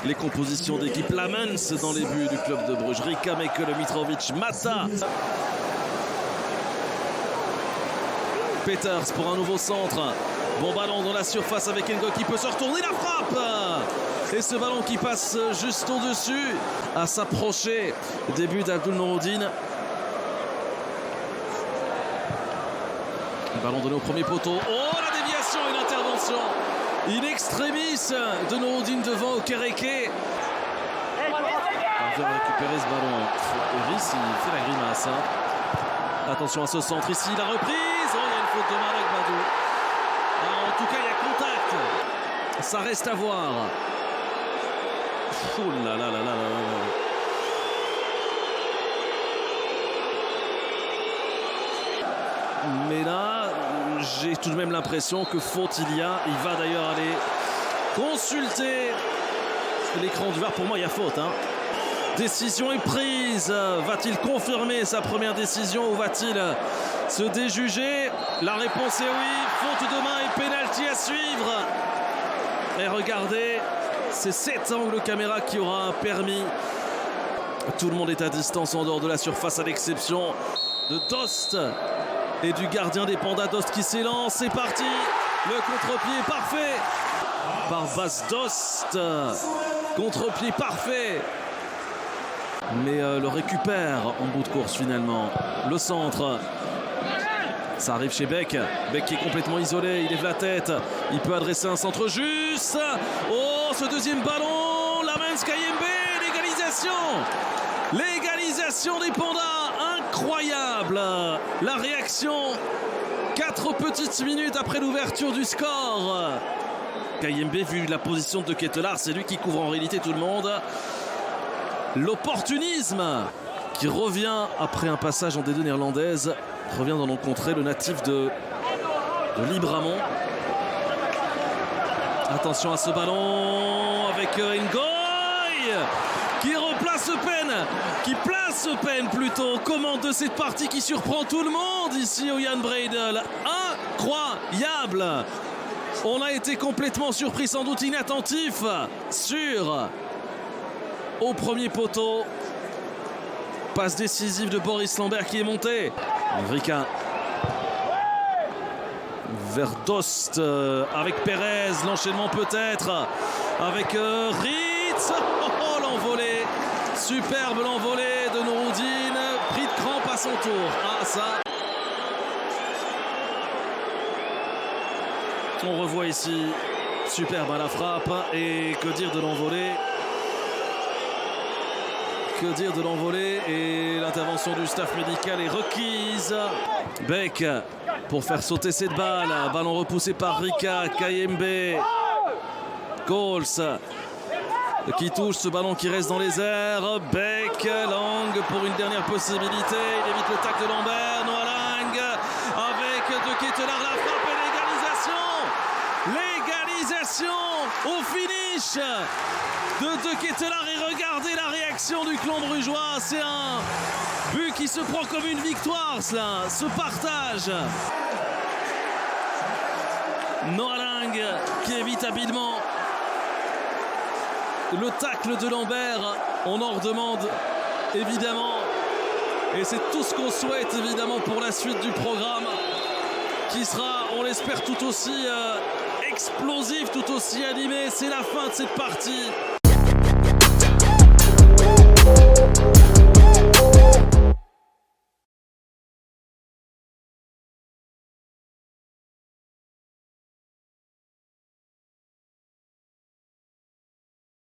Les compositions d'équipe Lamens dans les buts du club de Bruges. Rika Mekele, Mitrovic, Mata. Peters pour un nouveau centre. Bon ballon dans la surface avec Ngo qui peut se retourner, la frappe. Et ce ballon qui passe juste au-dessus à s'approcher des buts d'Abdul Nouroudine. Ballon donné au premier poteau. Oh, la déviation, une intervention in extremis de Nouroudine devant Okereke. On vient récupérer ce ballon. Eris, il fait la grimace. Attention à ce centre ici, la reprise. Oh, il y a une faute de Malek Badou. En tout cas, il y a contact. Ça reste à voir. Oh là là là là là là. Mais là, j'ai tout de même l'impression que faute il y a. Il va d'ailleurs aller consulter l'écran du VAR. Pour moi, il y a faute. Décision est prise. Va-t-il confirmer sa première décision ou va-t-il se déjuger? La réponse est oui. Faute de main et pénalty à suivre. Et regardez, c'est cet angle caméra qui aura permis. Tout le monde est à distance en dehors de la surface à l'exception de Dost et du gardien des Pandas. Dost qui s'élance. C'est parti. Le contre-pied parfait par Bas Dost. Contre-pied parfait. Mais le récupère en bout de course finalement. Le centre. Ça arrive chez Beck. Beck qui est complètement isolé. Il lève la tête. Il peut adresser un centre juste. Oh, ce deuxième ballon. Lamens Kayembe. L'égalisation. L'égalisation des Pandas. Incroyable. La réaction. 4 petites minutes après l'ouverture du score. Kayembe, vu la position de Ketelaar, c'est lui qui couvre en réalité tout le monde. L'opportunisme qui revient après un passage en D2 néerlandaise. Revient dans nos contrées, le natif de Libramont. Attention à ce ballon avec Ngoy qui replace Pen, qui place Pen plutôt. Commande de cette partie qui surprend tout le monde ici au Jan Breydel. Incroyable! On a été complètement surpris, sans doute inattentif au premier poteau. Passe décisive de Boris Lambert qui est monté. Rika vers Dost avec Perez, l'enchaînement peut-être avec Ritz. Oh, l'envolée, superbe l'envolée de Nouroudine, pris de crampe à son tour. Ah, ça, on revoit ici, superbe à la frappe. Et que dire de l'envolée? Que dire de l'envolée? Et l'intervention du staff médical est requise. Beck pour faire sauter cette balle. Ballon repoussé par Rika. Kayembe. Coles qui touche ce ballon qui reste dans les airs. Beck, Lang pour une dernière possibilité. Il évite le tacle de Lambert. Noah Lang avec De Ketelaar. La frappe et l'égalisation. L'égalisation au finish de Ketelaar. Et regardez la réaction du clan brugeois. C'est un but qui se prend comme une victoire, cela, ce partage. Noah Lang qui évite habilement le tacle de Lambert. On en redemande évidemment. Et c'est tout ce qu'on souhaite évidemment pour la suite du programme, qui sera, on l'espère, tout aussi explosif, tout aussi animé. C'est la fin de cette partie.